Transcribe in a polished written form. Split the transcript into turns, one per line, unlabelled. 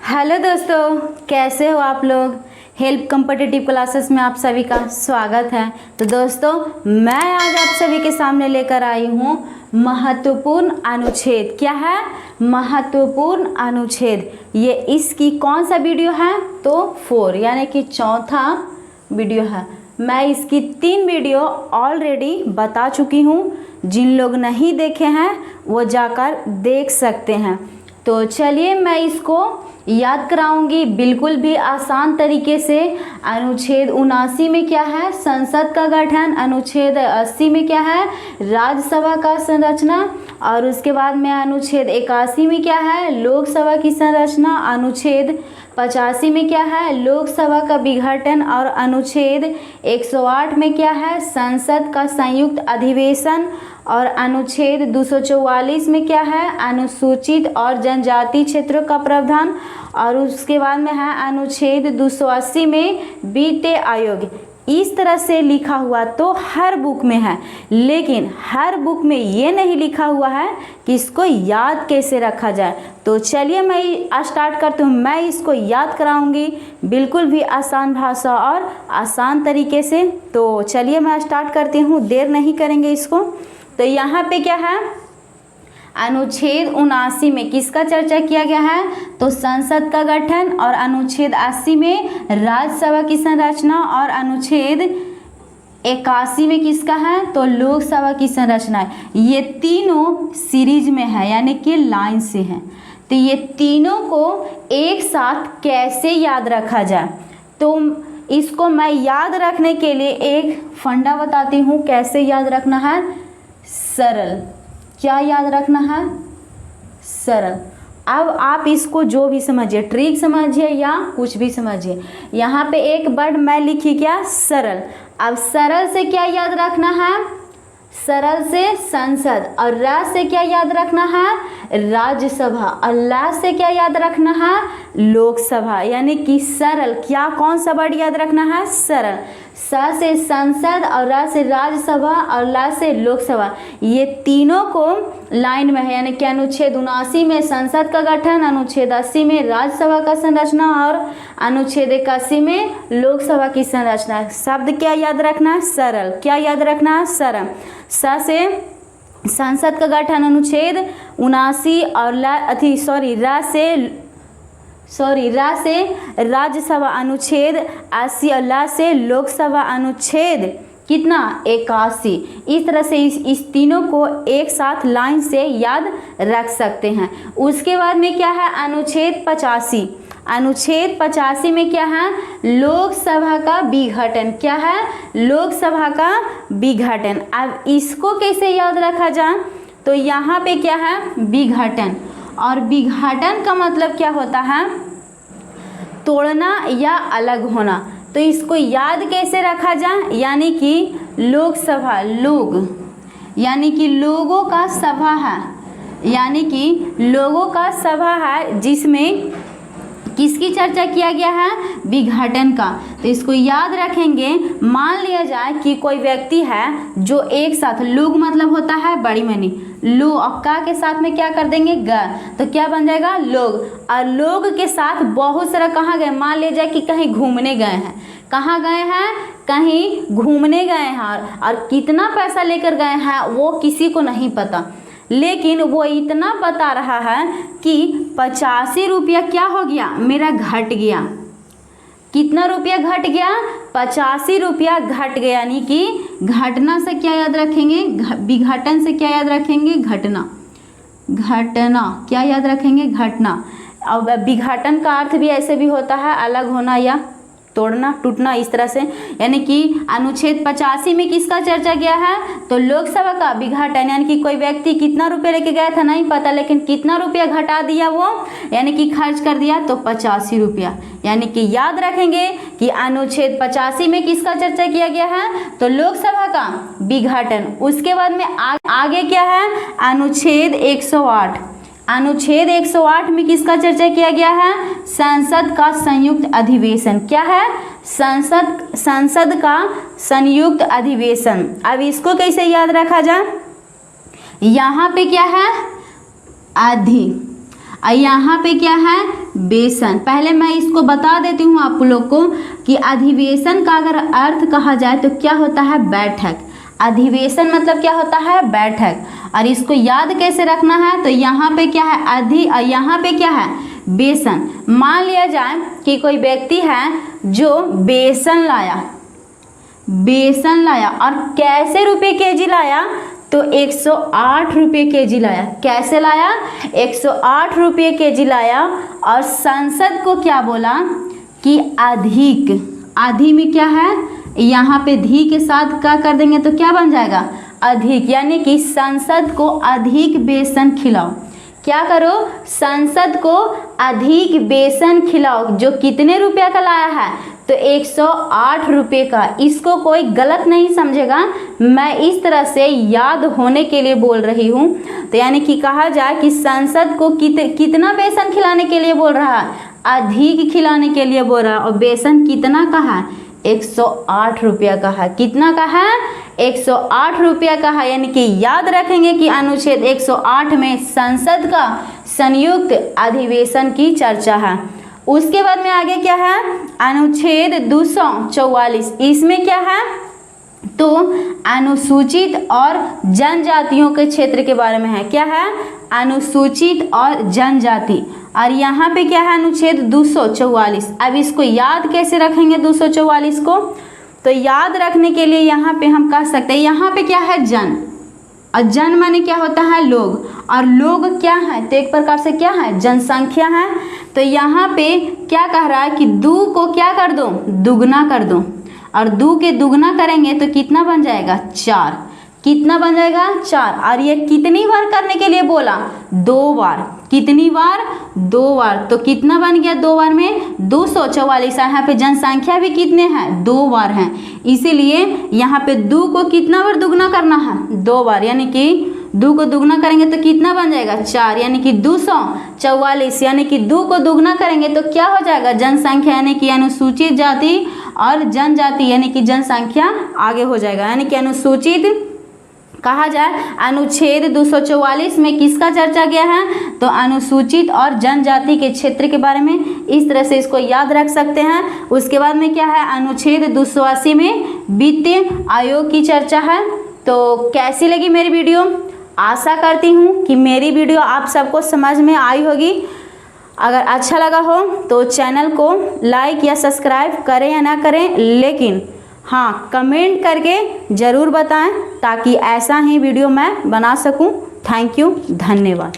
Hello दोस्तों, कैसे हो आप लोग। हेल्प कॉम्पिटिटिव क्लासेस में आप सभी का स्वागत है। तो दोस्तों, मैं आज आप सभी के सामने लेकर आई हूँ महत्वपूर्ण अनुच्छेद। क्या है? महत्वपूर्ण अनुच्छेद। ये इसकी कौन सा वीडियो है? तो 4 यानी कि चौथा वीडियो है। मैं इसकी 3 वीडियो ऑलरेडी बता चुकी हूँ। जिन लोग नहीं देखे हैं वो जाकर देख सकते हैं। तो चलिए मैं इसको याद कराऊंगी बिल्कुल भी आसान तरीके से। अनुच्छेद 79 में क्या है? संसद का गठन। अनुच्छेद 80 में क्या है? राज्यसभा का संरचना। और उसके बाद में अनुच्छेद 81 में क्या है? लोकसभा की संरचना। अनुच्छेद 85 में क्या है? लोकसभा का विघटन। और अनुच्छेद 108 में क्या है? संसद का संयुक्त अधिवेशन। और अनुच्छेद 244 में क्या है? अनुसूचित और जनजाति क्षेत्रों का प्रावधान। और उसके बाद में है अनुच्छेद 280 में वित्तीय आयोग। इस तरह से लिखा हुआ तो हर बुक में है, लेकिन हर बुक में ये नहीं लिखा हुआ है कि इसको याद कैसे रखा जाए। तो चलिए मैं स्टार्ट करती हूँ। मैं इसको याद कराऊंगी बिल्कुल भी आसान भाषा और आसान तरीके से। तो चलिए मैं स्टार्ट करती हूँ, देर नहीं करेंगे इसको। तो यहाँ पे क्या है? अनुच्छेद 79 में किसका चर्चा किया गया है? तो संसद का गठन। और अनुच्छेद 80 में राज्यसभा की संरचना। और अनुच्छेद 81 में किसका है? तो लोकसभा की संरचना। ये तीनों सीरीज में है, यानी कि लाइन से है। तो ये तीनों को एक साथ कैसे याद रखा जाए, तो इसको मैं याद रखने के लिए एक फंडा बताती हूँ। कैसे याद रखना है? सरल। क्या याद रखना है? सरल। अब आप इसको जो भी समझिए, ट्रिक समझिए या कुछ भी समझिए। यहाँ पे एक वर्ड मैं लिखी, क्या? सरल। अब सरल से क्या याद रखना है? सरल से संसद। और र से क्या याद रखना है? राज्यसभा। और ला से क्या याद रखना है? लोकसभा। यानी कि सरल। क्या कौन सा वर्ड याद रखना है? सरल। स से संसद, और र से राज्यसभा, और ला से लोकसभा। ये तीनों को लाइन में है, यानी कि अनुच्छेद 79 में संसद का गठन, अनुच्छेद 80 में राज्यसभा का संरचना, और अनुच्छेद 81 में लोकसभा की संरचना। शब्द क्या याद रखना है? सरल। क्या याद रखना है? सरल। स से संसद का गठन अनुच्छेद 79, और रा से राज्यसभा अनुच्छेद 80, और ला से लोकसभा अनुच्छेद कितना? 81। इस तरह से इस तीनों को एक साथ लाइन से याद रख सकते हैं। उसके बाद में क्या है? अनुच्छेद 85। अनुच्छेद 85 में क्या है? लोकसभा का विघटन। क्या है? लोकसभा का विघटन। अब इसको कैसे याद रखा जाए? तो यहाँ पे क्या है? विघटन। और विघटन का मतलब क्या होता है? तोड़ना या अलग होना। तो इसको याद कैसे रखा जाए? यानी कि लोकसभा, लोग यानी कि लोगों का सभा है, यानी कि लोगों का सभा है, जिसमें किसकी चर्चा किया गया है? विघटन का। तो इसको याद रखेंगे। मान लिया जाए कि कोई व्यक्ति है जो एक साथ, लोग मतलब होता है बड़ी मनी, लो और का के साथ में क्या कर देंगे? ग। तो क्या बन जाएगा? लोग। और लोग के साथ बहुत सारा कहाँ गए? मान लिया जाए कि कहीं घूमने गए हैं। कहाँ गए हैं? कहीं घूमने गए हैं। और कितना पैसा लेकर गए हैं वो किसी को नहीं पता, लेकिन वो इतना बता रहा है कि 85 रुपया क्या हो गया? मेरा घट गया। कितना रुपया घट गया? 85 रुपया घट गया। यानी कि घटना से क्या याद रखेंगे? विघटन से क्या याद रखेंगे? घटना। घटना क्या याद रखेंगे? घटना। अब विघटन का अर्थ भी ऐसे भी होता है, अलग होना या तोड़ना, टूटना, इस तरह से। यानी कि अनुच्छेद 85 में किसका चर्चा किया है? तो लोकसभा का विघटन। यानी कि कोई व्यक्ति कितना रुपया लेके गया था नहीं पता, लेकिन कितना रुपया घटा दिया वो, यानी कि खर्च कर दिया, तो 85 रुपया। यानी कि याद रखेंगे कि अनुच्छेद 85 में किसका चर्चा किया गया है? तो लोकसभा का विघटन। उसके बाद में आगे क्या है? अनुच्छेद 108। अनुच्छेद 108 में किसका चर्चा किया गया है? संसद का संयुक्त अधिवेशन। क्या है? संसद का संयुक्त अधिवेशन। अब इसको कैसे याद रखा जाए? यहाँ पे क्या है? और यहाँ पे क्या है, बेसन। पहले मैं इसको बता देती हूँ आप लोग को कि अधिवेशन का अगर अर्थ कहा जाए तो क्या होता है, बैठक। अधिवेशन मतलब क्या होता है, बैठक। और इसको याद कैसे रखना है, तो यहाँ पे क्या है, अधि और यहाँ पे क्या है, बेसन। मान लिया जाए कि कोई व्यक्ति है जो बेसन लाया और कैसे रुपए केजी लाया, तो 108 रुपये केजी लाया। कैसे लाया, 108 रुपये केजी लाया। और संसद को क्या बोला कि अधिक, अधि में क्या है, यहाँ पे धी के साथ क्या कर देंगे तो क्या बन जाएगा, अधिक। यानी कि संसद को अधिक बेसन खिलाओ। क्या करो, संसद को अधिक बेसन खिलाओ। जो कितने रुपया का लाया है, तो 108 रुपये का। इसको कोई गलत नहीं समझेगा, मैं इस तरह से याद होने के लिए बोल रही हूँ। तो यानी कि कहा जाए कि संसद को कितना बेसन खिलाने के लिए बोल रहा है, अधिक खिलाने के लिए बोल रहा है। और बेसन कितना का है, 108 रुपया का है। कितना का है, 108 रुपया का है। यानी कि याद रखेंगे कि अनुच्छेद 108 में संसद का संयुक्त अधिवेशन की चर्चा है। उसके बाद में आगे क्या है, अनुच्छेद 244। इसमें क्या है, तो अनुसूचित और जनजातियों के क्षेत्र के बारे में है। क्या है, अनुसूचित और जनजाति। और यहाँ पे क्या है, अनुच्छेद 244। अब इसको याद कैसे रखेंगे 244 को, तो याद रखने के लिए यहाँ पे हम कह सकते हैं, यहाँ पे क्या है, जन। और जन माने क्या होता है, लोग। और लोग क्या है, तो एक प्रकार से क्या है, जनसंख्या है। तो यहाँ पे क्या कह रहा है कि 2 को क्या कर दो, दुगना कर दो। और 2 के दुगना करेंगे तो कितना बन जाएगा, 4। कितना बन जाएगा, 4। और ये कितनी बार करने के लिए बोला, 2 बार। कितनी बार, 2 बार। तो कितना बन गया, 2 बार में 244। यहाँ पे जनसंख्या भी कितने हैं, 2 बार हैं। इसीलिए यहाँ पे 2 को कितना बार दुगना करना है, 2 बार। यानी कि 2 को दुगना करेंगे तो कितना बन जाएगा, 4। यानी कि 244। यानी कि 2 को दुगना करेंगे तो क्या हो जाएगा, जनसंख्या। यानी कि अनुसूचित जाति और जनजाति, यानी कि जनसंख्या आगे हो जाएगा। यानी कि अनुसूचित कहा जाए, अनुच्छेद 244 में किसका चर्चा किया है, तो अनुसूचित और जनजाति के क्षेत्र के बारे में। इस तरह से इसको याद रख सकते हैं। उसके बाद में क्या है, अनुच्छेद 280 में वित्त आयोग की चर्चा है। तो कैसी लगी मेरी वीडियो, आशा करती हूँ कि मेरी वीडियो आप सबको समझ में आई होगी। अगर अच्छा लगा हो तो चैनल को लाइक या सब्सक्राइब करें या ना करें, लेकिन हाँ, कमेंट करके ज़रूर बताएं ताकि ऐसा ही वीडियो मैं बना सकूं। थैंक यू, धन्यवाद।